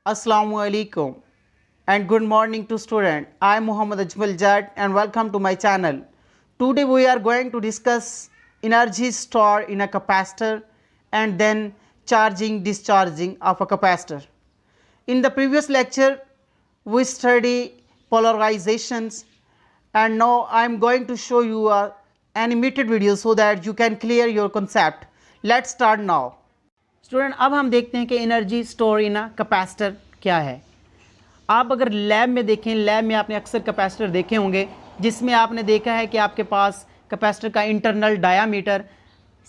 Assalamu alaikum and good morning to student. I am Muhammad Ajmal Jad and welcome to my channel. Today we are going to discuss energy stored in a capacitor and then charging discharging of a capacitor. In the previous lecture we study polarizations and now I am going to show you a animated video so that you can clear your concept. Let's start now. Student अब हम देखते हैं कि energy store in a capacitor क्या है। आप अगर lab में देखें, लैब में आपने अक्सर कैपेसिटर देखे होंगे जिसमें आपने देखा है कि आपके पास कैपेसिटर का इंटरनल डायामीटर,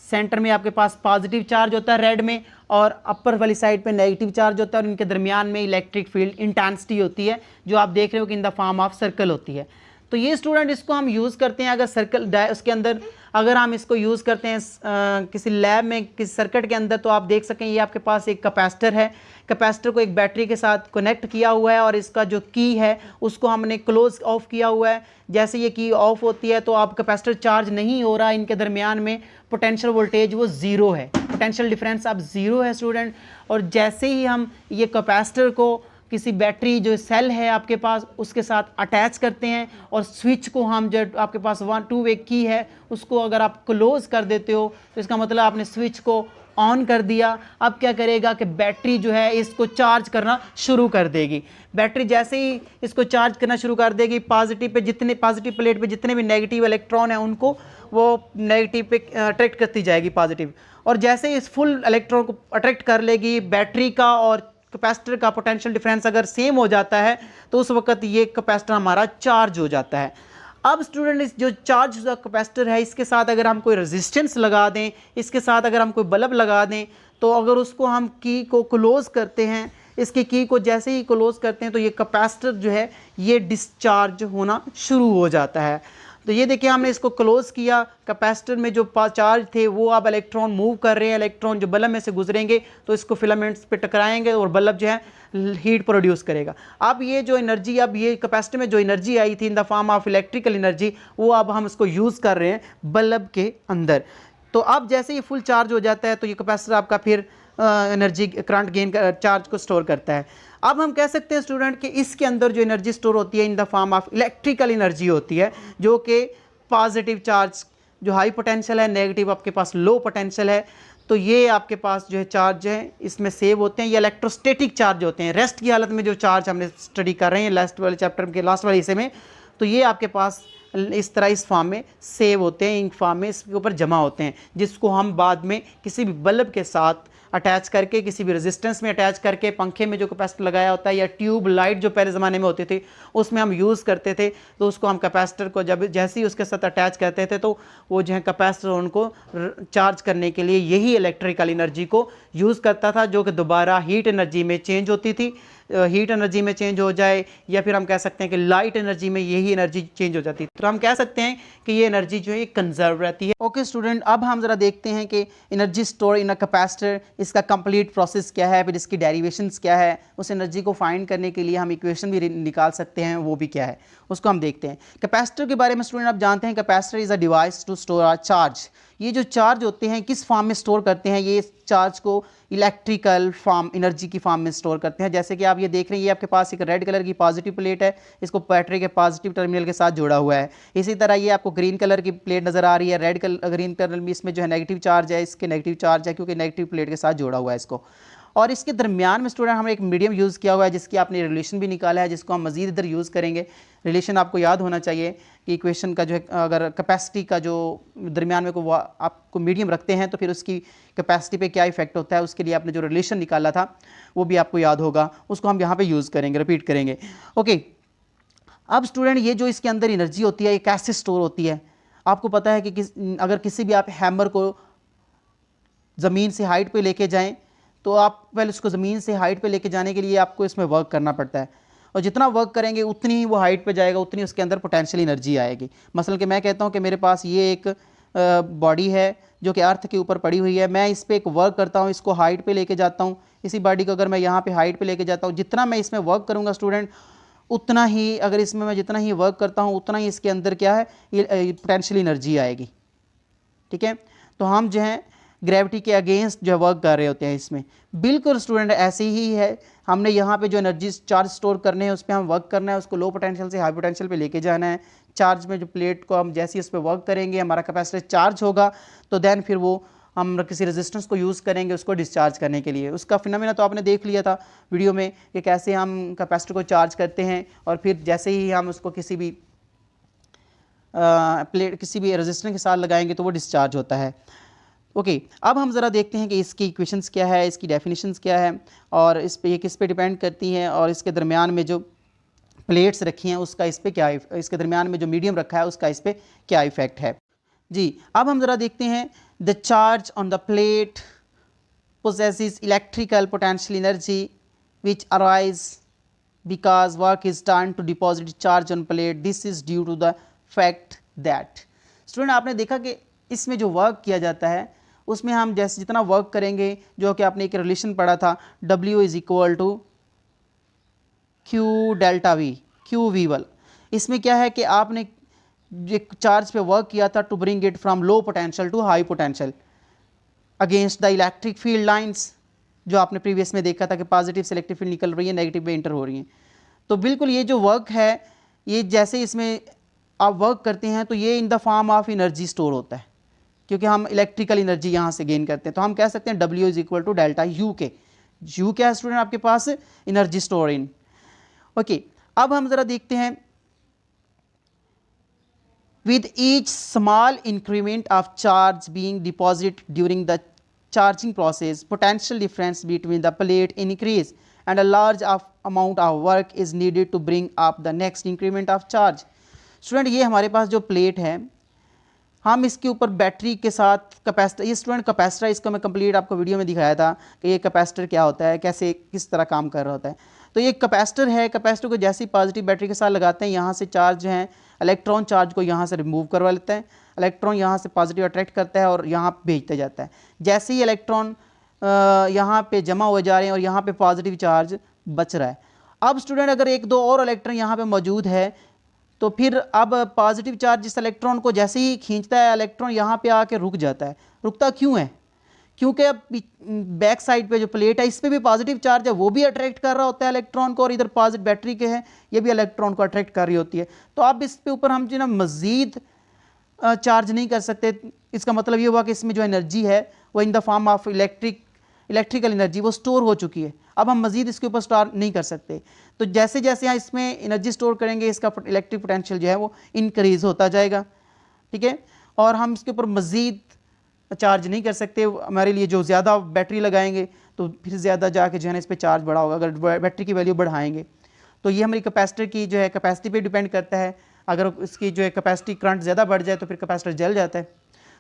सेंटर में आपके पास पॉजिटिव चार्ज होता है रेड में और अपर वाली साइड पे नेगेटिव चार्ज होता है और इनके दरमियान में इलेक्ट्रिक फील्ड इंटेंसिटी होती है जो आप देख रहे हो कि in the form of circle होती है। तो ये स्टूडेंट इसको हम यूज़ करते हैं अगर सर्कल उसके अंदर अगर हम इसको यूज़ करते हैं किसी लैब में किसी सर्किट के अंदर, तो आप देख सकें ये आपके पास एक कैपेसिटर है। कैपेसिटर को एक बैटरी के साथ कनेक्ट किया हुआ है और इसका जो की है उसको हमने क्लोज ऑफ किया हुआ है। जैसे ये की ऑफ होती है तो आप कैपेसिटर चार्ज नहीं हो रहा, इनके दरमियान में पोटेंशियल वोल्टेज वो ज़ीरो है, पोटेंशियल डिफरेंस अब ज़ीरो है स्टूडेंट। और जैसे ही हम ये कैपेसिटर को किसी बैटरी जो सेल है आपके पास उसके साथ अटैच करते हैं और स्विच को हम जो आपके पास 1-2 वे की है उसको अगर आप क्लोज कर देते हो तो इसका मतलब आपने स्विच को ऑन कर दिया। अब क्या करेगा कि बैटरी जो है इसको चार्ज करना शुरू कर देगी। बैटरी जैसे ही इसको चार्ज करना शुरू कर देगी, पॉजिटिव प्लेट पे जितने भी नेगेटिव इलेक्ट्रॉन हैं उनको वो नेगेटिव पे अट्रैक्ट करती जाएगी पॉजिटिव, और जैसे ही इस फुल इलेक्ट्रॉन को अट्रैक्ट कर लेगी, बैटरी का और कैपेसिटर का पोटेंशियल डिफरेंस अगर सेम हो जाता है तो उस वक्त ये कैपेसिटर हमारा चार्ज हो जाता है। अब स्टूडेंट इस जो चार्ज कैपेसिटर है इसके साथ अगर हम कोई रेजिस्टेंस लगा दें, इसके साथ अगर हम कोई बल्ब लगा दें, तो अगर उसको हम की को क्लोज करते हैं, इसकी की को जैसे ही क्लोज करते हैं तो ये कैपेसिटर जो है ये डिस्चार्ज होना शुरू हो जाता है। तो ये देखिए हमने इसको क्लोज किया, कैपेसिटर में जो चार्ज थे वो अब इलेक्ट्रॉन मूव कर रहे हैं, इलेक्ट्रॉन जो बल्ब में से गुजरेंगे तो इसको फिलामेंट्स पे टकराएंगे और बल्ब जो है हीट प्रोड्यूस करेगा। अब ये जो एनर्जी, अब ये कैपेसिटर में जो एनर्जी आई थी in the form of electrical energy, वो अब हम इसको यूज़ कर रहे हैं बल्ब के अंदर। तो अब जैसे ये फुल चार्ज हो जाता है तो ये कैपेसिटर आपका फिर एनर्जी करंट गेन चार्ज को स्टोर करता है। अब हम कह सकते हैं स्टूडेंट कि इसके अंदर जो एनर्जी स्टोर होती है in the form of electrical energy होती है, जो कि पॉजिटिव चार्ज जो हाई पोटेंशियल है, नेगेटिव आपके पास लो पोटेंशियल है, तो ये आपके पास जो है चार्ज है इसमें सेव होते हैं। ये इलेक्ट्रोस्टैटिक चार्ज होते हैं। रेस्ट की हालत में जो चार्ज हमने स्टडी कर रहे हैं लास्ट वाले चैप्टर के लास्ट वाले हिस्से में, तो ये आपके पास इस तरह इस फॉर्म में सेव होते हैं, इंक फॉर्म में इसके ऊपर जमा होते हैं, जिसको हम बाद में किसी भी बल्ब के साथ अटैच करके, किसी भी रेजिस्टेंस में अटैच करके, पंखे में जो कैपेसिटर लगाया होता है या ट्यूब लाइट जो पहले ज़माने में होती थी उसमें हम यूज़ करते थे, तो उसको हम कैपेसिटर को जब जैसे ही उसके साथ अटैच करते थे तो वो जो है कैपेसिटर उनको चार्ज करने के लिए यही इलेक्ट्रिकल एनर्जी को यूज़ करता था, जो कि दोबारा हीट एनर्जी में चेंज होती थी। हीट एनर्जी में चेंज हो जाए या फिर हम कह सकते हैं कि लाइट एनर्जी में यही एनर्जी चेंज हो जाती है, तो हम कह सकते हैं कि ये एनर्जी जो है कंजर्व रहती है। ओके स्टूडेंट, अब हम ज़रा देखते हैं कि energy store in a capacitor, इसका कंप्लीट प्रोसेस क्या है, फिर इसकी डेरिवेशंस क्या है, उस एनर्जी को फाइंड करने के लिए हम इक्वेशन भी निकाल सकते हैं, वो भी क्या है उसको हम देखते हैं। कैपेसिटर के बारे में स्टूडेंट आप जानते हैं capacitor is a device to store a charge. ये जो चार्ज होते हैं किस फॉर्म में स्टोर करते हैं, ये चार्ज को इलेक्ट्रिकल फॉर्म एनर्जी की फॉर्म में स्टोर करते हैं। जैसे कि आप ये देख रहे हैं, ये आपके पास एक रेड कलर की पॉजिटिव प्लेट है, इसको बैटरी के पॉजिटिव टर्मिनल के साथ जोड़ा हुआ है। इसी तरह ये आपको ग्रीन कलर की प्लेट नज़र आ रही है, रेड कलर ग्रीन कलर में इसमें जो है नेगेटिव चार्ज है, इसके नेगेटिव चार्ज है क्योंकि नेगेटिव प्लेट के साथ जोड़ा हुआ है इसको। और इसके दरमियान में स्टूडेंट हमने एक मीडियम यूज़ किया हुआ है जिसकी आपने रिलेशन भी निकाला है, जिसको हम मज़ीद इधर यूज़ करेंगे। रिलेशन आपको याद होना चाहिए कि इक्वेशन का जो है अगर कैपेसिटी का जो दरमियान में को आपको मीडियम रखते हैं तो फिर उसकी कैपेसिटी पे क्या इफेक्ट होता है, उसके लिए आपने जो रिलेशन निकाला था वो भी आपको याद होगा, उसको हम यहाँ पे यूज़ करेंगे, रिपीट करेंगे। ओके, अब स्टूडेंट ये जो इसके अंदर एनर्जी होती है ये कैसे स्टोर होती है। आपको पता है कि अगर किसी भी आप हैमर को ज़मीन से हाइट पे लेके जाएं तो आप पहले उसको ज़मीन से हाइट पे लेके जाने के लिए आपको इसमें वर्क करना पड़ता है, और जितना वर्क करेंगे उतनी ही वो हाइट पे जाएगा, उतनी उसके अंदर पोटेंशियल एनर्जी आएगी। मसलन कि मैं कहता हूँ कि मेरे पास ये एक बॉडी है जो कि अर्थ के ऊपर पड़ी हुई है, मैं इस पर एक वर्क करता हूँ, इसको हाइट पे लेके जाता हूँ। इसी बॉडी को अगर मैं यहाँ पे हाइट पे लेके जाता हूँ, जितना मैं इसमें वर्क करूँगा स्टूडेंट उतना ही, अगर इसमें मैं जितना ही वर्क करता हूँ उतना ही इसके अंदर क्या है, ये पोटेंशियल एनर्जी आएगी। ठीक है, तो हम जो है ग्रेविटी के अगेंस्ट जो है वर्क कर रहे होते हैं इसमें। बिल्कुल स्टूडेंट ऐसे ही है, हमने यहाँ पे जो एनर्जी चार्ज स्टोर करने हैं उस पर हम वर्क करना है, उसको लो पोटेंशियल से हाई पोटेंशियल पे लेके जाना है। चार्ज में जो प्लेट को हम जैसे ही उस पर वर्क करेंगे हमारा कैपेसिटर चार्ज होगा, तो देन फिर वो हम किसी रेजिस्टेंस को यूज़ करेंगे उसको डिस्चार्ज करने के लिए। उसका फिनोमेना तो आपने देख लिया था वीडियो में कि कैसे हम कैपेसिटर को चार्ज करते हैं और फिर जैसे ही हम उसको किसी भी प्लेट किसी भी रेजिस्टेंस के साथ लगाएंगे तो वो डिस्चार्ज होता है। ओके, अब हम ज़रा देखते हैं कि इसकी इक्वेशंस क्या है, इसकी डेफिनेशंस क्या है और इस पे ये किस पे डिपेंड करती हैं और इसके दरमियान में जो प्लेट्स रखी हैं उसका इस पे क्या, इसके दरमियान में जो मीडियम रखा है उसका इस पे क्या इफ़ेक्ट है। जी, अब हम ज़रा देखते हैं the charge on the plate possesses electrical potential energy which arise because work is done to deposit charge on plate. This is due to the fact that student आपने देखा कि इसमें जो वर्क किया जाता है उसमें हम जैसे जितना वर्क करेंगे, जो कि आपने एक रिलेशन पढ़ा था W is equal to Q delta V, Q V वाला। इसमें क्या है कि आपने एक चार्ज पे वर्क किया था to bring it from low potential to high potential against the electric field lines, जो आपने प्रीवियस में देखा था कि पॉजिटिव से इलेक्ट्रिक फील्ड निकल रही है, नेगेटिव में इंटर हो रही है। तो बिल्कुल ये जो वर्क है ये जैसे इसमें आप वर्क करते हैं तो ये in the form of energy store होता है, क्योंकि हम इलेक्ट्रिकल एनर्जी यहाँ से गेन करते हैं। तो हम कह सकते हैं W is equal to delta U के। यू क्या है स्टूडेंट आपके पास? Energy store in. ओके, अब हम ज़रा देखते हैं with each small increment of charge being deposited during the charging process, potential difference between the plate increase and a large amount of work is needed to bring up the next increment of charge. Student ये हमारे पास जो plate है हम इसके ऊपर battery के साथ capacitor, ये स्टूडेंट कैपेसिटर इसको मैं कंप्लीट आपको वीडियो में दिखाया था कि ये कैपेसिटर क्या होता है, कैसे किस तरह काम कर रहा होता है। तो ये कैपेसिटर है, कैपेसिटर को जैसे ही पॉजिटिव बैटरी के साथ लगाते हैं यहाँ से चार्ज जो है इलेक्ट्रॉन चार्ज को यहाँ से रिमूव करवा लेता है, इलेक्ट्रॉन यहाँ से पॉजिटिव अट्रैक्ट करता है और यहाँ भेजता जाता है। जैसे ही इलेक्ट्रॉन यहाँ पे जमा हो जा रहे हैं और यहाँ पे पॉजिटिव चार्ज बच रहा है। अब स्टूडेंट अगर एक दो और इलेक्ट्रॉन यहाँ पे मौजूद है तो फिर अब पॉजिटिव चार्ज इस इलेक्ट्रॉन को जैसे ही खींचता है इलेक्ट्रॉन यहाँ पे आके रुक जाता है। रुकता क्यों है? क्योंकि अब बैक साइड पे जो प्लेट है इस पर भी पॉजिटिव चार्ज है, वो भी अट्रैक्ट कर रहा होता है इलेक्ट्रॉन को, और इधर पॉजिटिव बैटरी के है ये भी इलेक्ट्रॉन को अट्रैक्ट कर रही होती है। तो अब इस पे ऊपर हम जो ना मज़ीद चार्ज नहीं कर सकते। इसका मतलब ये हुआ कि इसमें जो एनर्जी है वो in the form of electrical energy वो स्टोर हो चुकी है। अब हम मज़ीद इसके ऊपर स्टोर नहीं कर सकते। तो जैसे जैसे यहाँ इसमें एनर्जी स्टोर करेंगे इसका इलेक्ट्रिक पोटेंशियल जो है वो इंक्रीज़ होता जाएगा, ठीक है। और हम इसके ऊपर मज़ीद चार्ज नहीं कर सकते। हमारे लिए जो ज़्यादा बैटरी लगाएंगे तो फिर ज़्यादा जाके जो है ना इस पर चार्ज बढ़ा होगा। अगर बैटरी की वैल्यू बढ़ाएंगे तो ये हमारी कैपेसिटर की जो है कैपेसिटी पे डिपेंड करता है। अगर इसकी जो है कैपेसिटी करंट ज़्यादा बढ़ जाए तो फिर कैपेसिटर जल जाता है।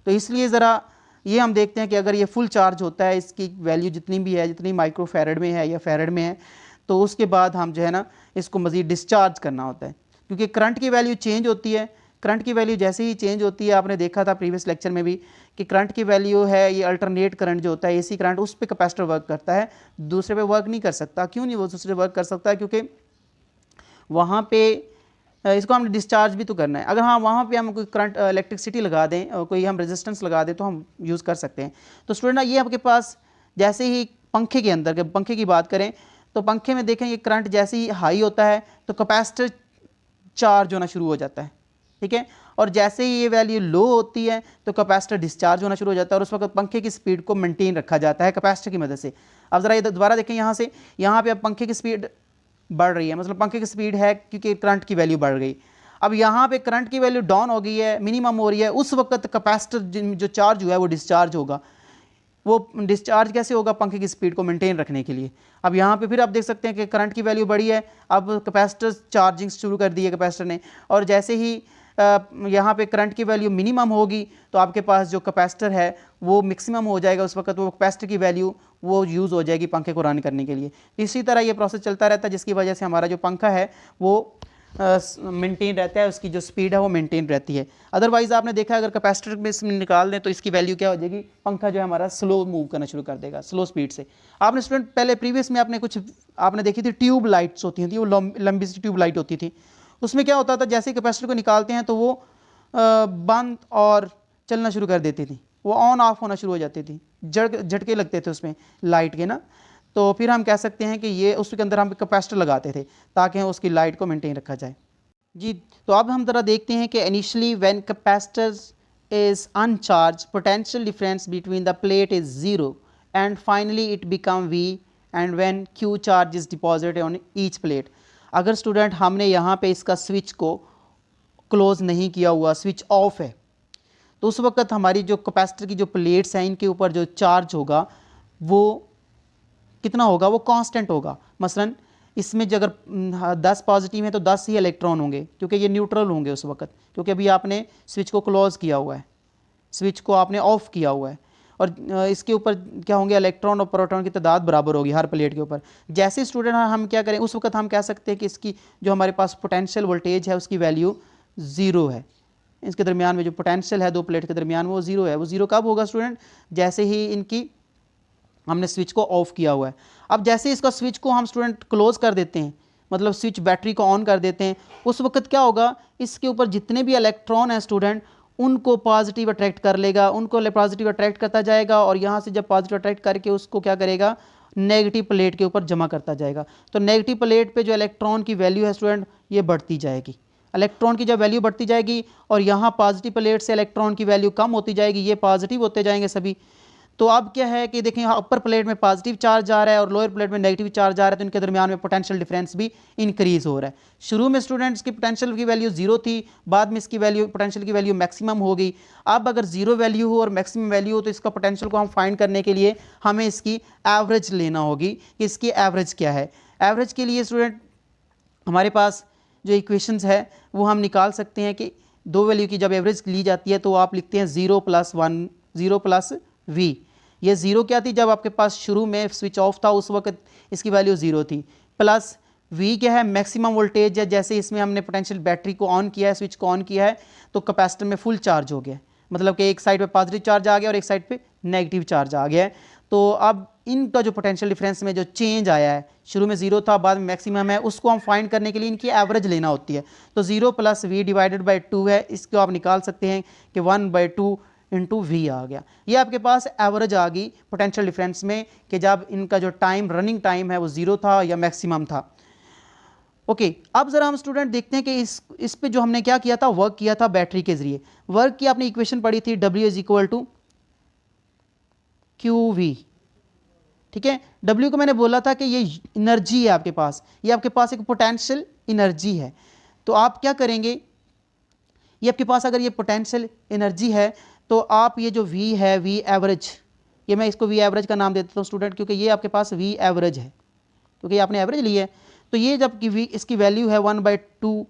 तो इसलिए ज़रा ये हम देखते हैं कि अगर ये फुल चार्ज होता है, इसकी वैल्यू जितनी भी है, जितनी माइक्रो फैरड में है या फैरड में है, तो उसके बाद हम जो है ना इसको मज़ीद डिस्चार्ज करना होता है, क्योंकि करंट की वैल्यू चेंज होती है। करंट की वैल्यू जैसे ही चेंज होती है, आपने देखा था प्रीवियस लेक्चर में भी कि करंट की वैल्यू है ये अल्टरनेट करंट जो होता है एसी करंट, उस पर कैपेसिटर वर्क करता है, दूसरे पे वर्क नहीं कर सकता। क्यों नहीं वो दूसरे वर्क कर सकता है? क्योंकि वहाँ पे इसको हमने डिस्चार्ज भी तो करना है। अगर हाँ वहाँ पे हम कोई करंट इलेक्ट्रिसिटी लगा दें और कोई हम रेजिस्टेंस लगा दें तो हम यूज़ कर सकते हैं। तो स्टूडेंट ये आपके पास जैसे ही पंखे के अंदर, पंखे की बात करें तो पंखे में देखें ये करंट जैसे ही हाई होता है तो कैपेसिटर चार्ज होना शुरू हो जाता है, ठीक है। और जैसे ही ये वैल्यू लो होती है तो कैपेसिटर डिस्चार्ज होना शुरू हो जाता है और उस वक्त पंखे की स्पीड को मेंटेन रखा जाता है कैपेसिटर की मदद से। अब ज़रा ये दोबारा देखें यहाँ से, यहाँ पे अब पंखे की स्पीड बढ़ रही है, मतलब पंखे की स्पीड है क्योंकि करंट की वैल्यू बढ़ गई। अब यहाँ पे करंट की वैल्यू डाउन हो गई है, मिनिमम हो रही है, उस वक्त कैपेसिटर जो चार्ज हुआ है वो डिस्चार्ज होगा। वो डिस्चार्ज कैसे होगा? पंखे की स्पीड को मेंटेन रखने के लिए। अब यहाँ पे फिर आप देख सकते हैं कि करंट की वैल्यू बढ़ी है, अब कैपेसिटर चार्जिंग शुरू कर दी है कैपेसिटर ने, और जैसे ही यहाँ पे करंट की वैल्यू मिनिमम होगी तो आपके पास जो कैपेसिटर है वो मैक्सिमम हो जाएगा। उस वक्त वो कैपेसिटर की वैल्यू वो यूज़ हो जाएगी पंखे को रन करने के लिए। इसी तरह ये प्रोसेस चलता रहता है, जिसकी वजह से हमारा जो पंखा है वो मेंटेन रहता है, उसकी जो स्पीड है वो मेंटेन रहती है। अदरवाइज़ आपने देखा अगर कैपेसिटर में इसमें निकाल दें तो इसकी वैल्यू क्या हो जाएगी? पंखा जो है हमारा स्लो मूव करना शुरू कर देगा, स्लो स्पीड से। आपने स्टूडेंट पहले प्रीवियस में आपने कुछ आपने देखी थी ट्यूब लाइट्स होती थी, वो लंबी सी ट्यूब लाइट होती थी। उसमें क्या होता था जैसे कैपेसिटर को निकालते हैं तो वो बंद और चलना शुरू कर देती थी, वो ऑन ऑफ होना शुरू हो जाती थी, झटके लगते थे उसमें लाइट के ना, तो फिर हम कह सकते हैं कि ये उसके अंदर हम कैपेसिटर लगाते थे ताकि उसकी लाइट को मेंटेन रखा जाए। जी, तो अब हम ज़रा देखते हैं कि initially when capacitor is uncharge potential difference between the plate is zero and finally it become V and when Q charge is deposited on each plate. अगर स्टूडेंट हमने यहाँ पे इसका स्विच को क्लोज नहीं किया हुआ, स्विच ऑफ है, तो उस वक्त हमारी जो कैपेसिटर की जो प्लेट्स हैं इनके ऊपर जो चार्ज होगा वो कितना होगा, वो कांस्टेंट होगा। मसलन इसमें जो अगर 10 पॉजिटिव है तो 10 ही इलेक्ट्रॉन होंगे क्योंकि ये न्यूट्रल होंगे उस वक्त, क्योंकि अभी आपने स्विच को क्लोज किया हुआ है, स्विच को आपने ऑफ किया हुआ है। और इसके ऊपर क्या होंगे, इलेक्ट्रॉन और प्रोटॉन की तादाद बराबर होगी हर प्लेट के ऊपर। जैसे स्टूडेंट हम क्या करें, उस वक्त हम कह सकते हैं कि इसकी जो हमारे पास पोटेंशियल वोल्टेज है उसकी वैल्यू ज़ीरो है। इसके दरमियान में जो पोटेंशियल है दो प्लेट के दरमियान वो ज़ीरो है। वो ज़ीरो कब होगा स्टूडेंट, जैसे ही इनकी हमने स्विच को ऑफ किया हुआ है। अब जैसे इसका स्विच को हम स्टूडेंट क्लोज कर देते हैं, मतलब स्विच बैटरी को ऑन कर देते हैं, उस वक्त क्या होगा, इसके ऊपर जितने भी इलेक्ट्रॉन हैं स्टूडेंट उनको पॉजिटिव अट्रैक्ट कर लेगा, उनको पॉजिटिव अट्रैक्ट करता जाएगा और यहाँ से जब पॉजिटिव अट्रैक्ट करके उसको क्या करेगा, नेगेटिव प्लेट के ऊपर जमा करता जाएगा। तो नेगेटिव प्लेट पे जो इलेक्ट्रॉन की वैल्यू है स्टूडेंट ये बढ़ती जाएगी। इलेक्ट्रॉन की जब वैल्यू बढ़ती जाएगी और यहाँ पॉजिटिव प्लेट से इलेक्ट्रॉन की वैल्यू कम होती जाएगी, ये पॉजिटिव होते जाएंगे सभी। तो अब क्या है कि देखें अपर प्लेट में पॉजिटिव चार्ज आ रहा है और लोअर प्लेट में नेगेटिव चार्ज आ रहा है, तो इनके दरमियान में पोटेंशियल डिफरेंस भी इंक्रीज हो रहा है। शुरू में स्टूडेंट्स की पोटेंशियल की वैल्यू जीरो थी, बाद में इसकी वैल्यू पोटेंशियल की वैल्यू मैक्सिमम हो गई। अब अगर जीरो वैल्यू हो और मैक्सिमम वैल्यू हो तो इसका पोटेंशियल को हम फाइंड करने के लिए हमें इसकी एवरेज लेना होगी कि इसकी एवरेज क्या है। एवरेज के लिए स्टूडेंट हमारे पास जो इक्वेशंस है वो हम निकाल सकते हैं कि दो वैल्यू की जब एवरेज ली जाती है तो आप लिखते हैं 0 + 1 0 + v। ये ज़ीरो क्या थी, जब आपके पास शुरू में स्विच ऑफ था उस वक्त इसकी वैल्यू ज़ीरो थी, प्लस v क्या है, मैक्सिमम वोल्टेज है। जैसे इसमें हमने पोटेंशियल बैटरी को ऑन किया है, स्विच को ऑन किया है तो कैपेसिटर में फुल चार्ज हो गया, मतलब कि एक साइड पे पॉजिटिव चार्ज आ गया और एक साइड पे नेगेटिव चार्ज आ गया है। तो अब इनका जो पोटेंशियल डिफरेंस में जो चेंज आया है, शुरू में ज़ीरो था बाद में मैक्सिमम है, उसको हम फाइंड करने के लिए इनकी एवरेज लेना होती है। तो 0 + v / 2 है, इसको आप निकाल सकते हैं कि 1/2 × v आ गया। ये आपके पास एवरेज आ गई पोटेंशियल डिफरेंस में कि जब इनका जो टाइम रनिंग टाइम है वो ज़ीरो था या मैक्सिमम था। ओके, अब ज़रा हम स्टूडेंट देखते हैं कि इस पे जो हमने क्या किया था, वर्क किया था बैटरी के ज़रिए। वर्क की आपने इक्वेशन पढ़ी थी W = QV, ठीक है। W को मैंने बोला था कि ये एनर्जी है आपके पास, ये आपके पास एक पोटेंशियल एनर्जी है। तो आप क्या करेंगे, ये आपके पास अगर ये पोटेंशियल एनर्जी है तो आप ये जो V है, V एवरेज, ये मैं इसको V एवरेज का नाम देता हूँ स्टूडेंट क्योंकि ये आपके पास V एवरेज है, क्योंकि आपने एवरेज ली है। तो ये जब कि V इसकी वैल्यू है 1/2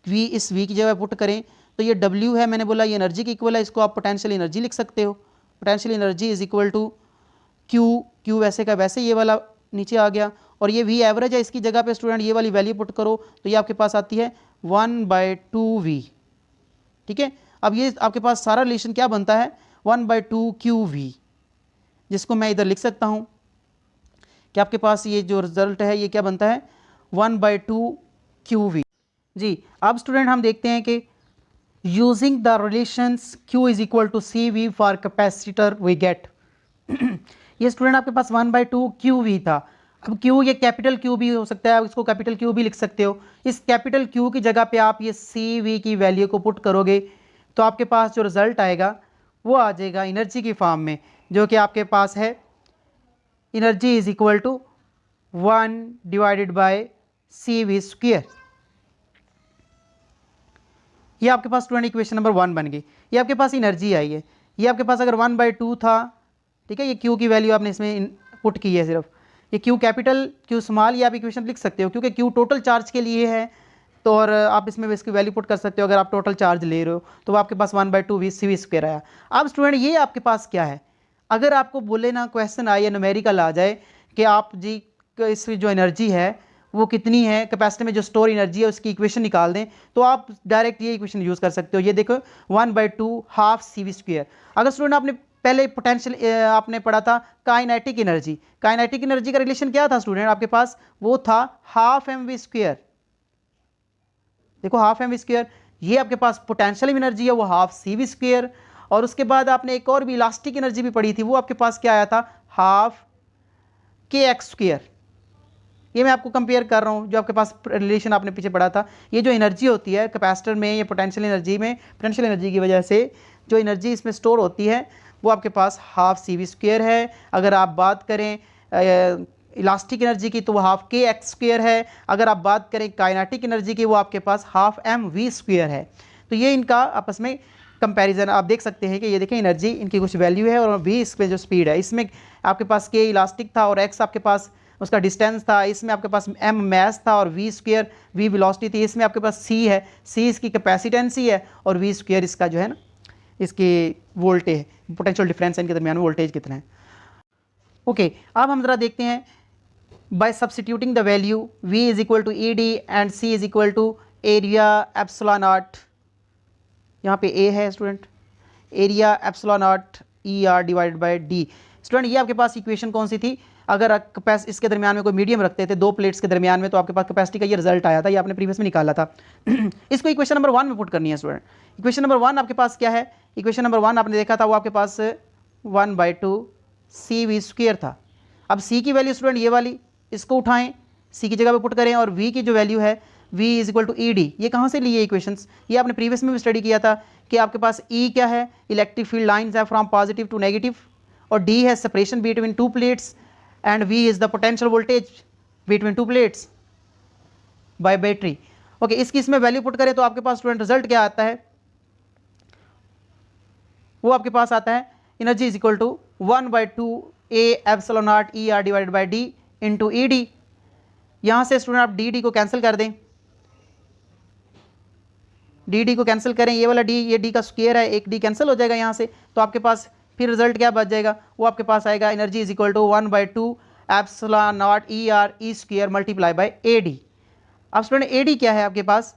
V, इस V की जगह पुट करें तो ये W है, मैंने बोला ये एनर्जी की इक्वल है, इसको आप पोटेंशियल एनर्जी लिख सकते हो। पोटेंशियल एनर्जी = Q वैसे का वैसे ये वाला नीचे आ गया और ये V एवरेज है, इसकी जगह पे स्टूडेंट ये वाली वैल्यू पुट करो तो ये आपके पास आती है 1/2V, ठीक है। अब ये आपके पास सारा रिलेशन क्या बनता है, 1/2 QV, जिसको मैं इधर लिख सकता हूं कि आपके पास ये जो रिजल्ट है ये क्या बनता है, 1/2 QV। जी, अब स्टूडेंट हम देखते हैं कि using the relations Q = CV for capacitor we get. ये स्टूडेंट आपके पास 1/2 QV था। अब Q ये कैपिटल Q भी हो सकता है, इसको कैपिटल Q भी लिख सकते हो। इस कैपिटल Q की जगह पे आप ये CV की वैल्यू को पुट करोगे तो आपके पास जो रिजल्ट आएगा वो आ जाएगा एनर्जी की फॉर्म में, जो कि आपके पास है एनर्जी = 1 / CV²। ये आपके पास स्टूडेंट इक्वेशन नंबर 1 बन गई। ये आपके पास एनर्जी आई है, ये आपके पास अगर 1/2 था, ठीक है, ये Q की वैल्यू आपने इसमें पुट की है सिर्फ, ये Q कैपिटल Q स्मॉल, ये आप इक्वेशन लिख सकते हो क्योंकि Q टोटल चार्ज के लिए है। तो और आप इसमें इसकी वैल्यू पुट कर सकते हो, अगर आप टोटल चार्ज ले रहे हो तो आपके पास 1/2 CV² आया। अब स्टूडेंट ये आपके पास क्या है, अगर आपको बोले ना क्वेश्चन आए या न्यूमेरिकल आ जाए कि आप जी इस जो एनर्जी है वो कितनी है, कैपेसिटर में जो स्टोर एनर्जी है उसकी इक्वेशन निकाल दें, तो आप डायरेक्ट ये इक्वेशन यूज़ कर सकते हो। ये देखो 1/2 ½ CV²। अगर स्टूडेंट आपने पहले पोटेंशियल आपने पढ़ा था काइनेटिक एनर्जी, काइनेटिक एनर्जी का रिलेशन क्या था स्टूडेंट आपके पास, वो था ½ mv²। देखो ½ mv², ये आपके पास पोटेंशियल एनर्जी है वो ½ CV², और उसके बाद आपने एक और भी इलास्टिक एनर्जी भी पढ़ी थी, वो आपके पास क्या आया था, हाफ के एक्स स्क्वायर। ये मैं आपको कंपेयर कर रहा हूँ, जो आपके पास रिलेशन आपने पीछे पढ़ा था। ये जो एनर्जी होती है कैपेसिटर में या पोटेंशियल एनर्जी में, पोटेंशियल एनर्जी की वजह से जो एनर्जी इसमें स्टोर होती है वो आपके पास हाफ सी वी स्क्वायर है। अगर आप बात करें इलास्टिक एनर्जी की तो वो हाफ के एक्स स्क्वायर है। अगर आप बात करें काइनेटिक एनर्जी की वो आपके पास हाफ एम वी स्क्वायर है। तो ये इनका आपस में कंपैरिजन आप देख सकते हैं कि ये देखें एनर्जी इनकी कुछ वैल्यू है और वी इसमें जो स्पीड है, इसमें आपके पास के इलास्टिक था और एक्स आपके पास उसका डिस्टेंस था, इसमें आपके पास एम मैस था और वी स्क्वायर वी वेलोसिटी थी, इसमें आपके पास सी है, सी इसकी कैपेसिटेंसी है और वी स्क्वायर इसका जो है ना इसकी वोल्टेज पोटेंशियल डिफरेंस है, इनके दरमियान वोल्टेज कितना है। ओके, अब हम ज़रा देखते हैं by substituting the value v is equal to E D and c is equal to area epsilon naught. यहाँ पे a है student, area epsilon naught E R divided by D. Student ये आपके पास इक्वेशन कौन सी थी, अगर इसके दरमियान में कोई मीडियम रखते थे दो प्लेट्स के दरमियान में तो आपके पास कैपेसिटी का ये रिजल्ट आया था, ये आपने प्रीवियस में निकाला था। इसको इक्वेशन नंबर 1 में पुट करनी है स्टूडेंट। इक्वेशन नंबर 1 आपके पास क्या है, इक्वेशन नंबर 1 आपने देखा था वो आपके पास 1/2 सी वी स्क्वायर था। अब सी की वैल्यू स्टूडेंट ये वाली, इसको उठाएं सी की जगह पे पुट करें और v की जो वैल्यू है v is equal to E D. ये कहाँ से लिए इक्वेशंस, ये आपने प्रीवियस में भी स्टडी किया था कि आपके पास E क्या है, इलेक्ट्रिक फील्ड लाइंस है फ्रॉम पॉजिटिव टू नेगेटिव, और D है separation between two plates and V is the potential voltage between two plates bye battery. Okay, इसकी इसमें वैल्यू पुट करें तो आपके पास स्टूडेंट रिजल्ट क्या आता है, वो आपके पास आता है energy is equal to 1/2 a epsilon naught E R divided by D into E D. यहाँ से स्टूडेंट आप डी डी को कैंसिल कर दें, डी डी को कैंसिल करें, ये वाला डी ये डी का स्क्वायर है, एक डी कैंसिल हो जाएगा यहाँ से, तो आपके पास फिर रिजल्ट क्या बच जाएगा, वो आपके पास आएगा energy is equal to 1/2 epsilon naught E R E square multiply by A D. अब स्टूडेंट ए डी क्या है आपके पास,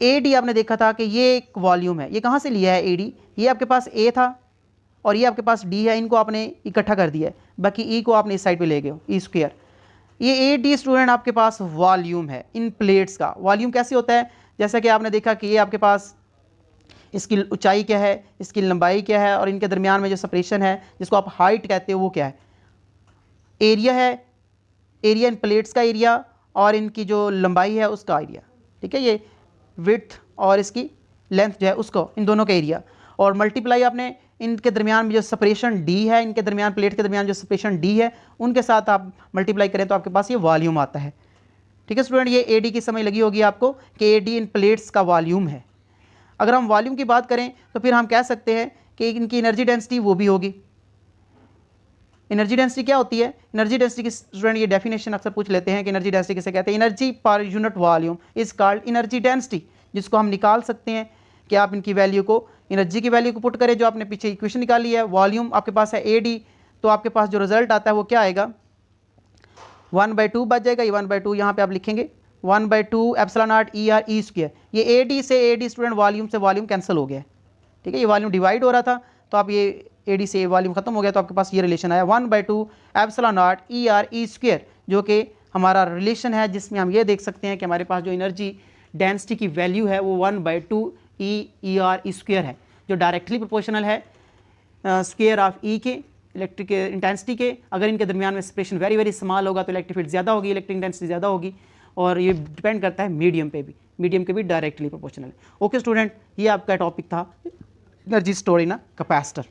ए डी आपने देखा था कि ये एक वॉल्यूम है, ये कहाँ से लिया है ए डी, ये आपके पास ए था और ये आपके पास डी है, इनको आपने इकट्ठा कर दिया है, बाकी ई को आपने इस साइड पे ले गए ई स्क्वायर। ये ए डी स्टूडेंट आपके पास वॉल्यूम है इन प्लेट्स का। वॉल्यूम कैसे होता है, जैसा कि आपने देखा कि ये आपके पास इसकी ऊंचाई क्या है, इसकी लंबाई क्या है और इनके दरमियान में जो सेपरेशन है जिसको आप हाइट कहते हो वो क्या है, एरिया है, एरिया इन प्लेट्स का एरिया और इनकी जो लंबाई है उसका एरिया, ठीक है, ये विड्थ और इसकी लेंथ जो है उसको, इन दोनों का एरिया, और मल्टीप्लाई आपने इनके दरमियान में जो सेपरेशन डी है, इनके दरमियान प्लेट के दरमियान जो सेपरेशन डी है उनके साथ आप मल्टीप्लाई करें तो आपके पास ये वॉल्यूम आता है। ठीक है स्टूडेंट, ये ए डी की समझ लगी होगी आपको कि ए डी इन प्लेट्स का वॉल्यूम है। अगर हम वॉल्यूम की बात करें तो फिर हम कह सकते हैं कि इनकी एनर्जी डेंसिटी वो भी होगी। एनर्जी डेंसिटी क्या होती है, एनर्जी डेंसिटी की स्टूडेंट ये डेफिनेशन अक्सर पूछ लेते हैं कि एनर्जी डेंसिटी किसे कहते हैं, energy per unit volume is called energy density, जिसको हम निकाल सकते हैं कि आप इनकी वैल्यू को, एनर्जी की वैल्यू को पुट करें, जो आपने पीछे इक्वेशन निकाली है, वॉल्यूम आपके पास है ए डी, तो आपके पास जो रिजल्ट आता है वो क्या आएगा 1/2 बच जाएगा, ये 1/2 यहाँ पे आप लिखेंगे 1/2 epsilon naught E R E square. ये ए डी से ए डी स्टूडेंट वॉल्यूम से वॉल्यूम कैंसिल हो गया, ठीक है, ये वॉल्यूम डिवाइड हो रहा था तो आप ये ए डी से वॉल्यूम खत्म हो गया, तो आपके पास ये रिलेशन आया 1/2 epsilon naught E R E square, जो कि हमारा रिलेशन है जिसमें हम ये देख सकते हैं कि हमारे पास जो एनर्जी डेंसिटी की वैल्यू है वो 1/2 ई आर ई स्क्वायर है, जो डायरेक्टली प्रोपोर्शनल है स्क्वायर ऑफ ई के इलेक्ट्रिक इंटेंसिटी के। अगर इनके दरमियान में सेपरेशन वेरी वेरी स्मॉल होगा तो इलेक्ट्रिक फील्ड ज़्यादा होगी, इलेक्ट्रिक इंटेंसिटी ज़्यादा होगी, और ये डिपेंड करता है मीडियम पे भी, मीडियम के भी डायरेक्टली प्रोपोर्शनल है। ओके स्टूडेंट, ये आपका टॉपिक था energy store in a capacitor.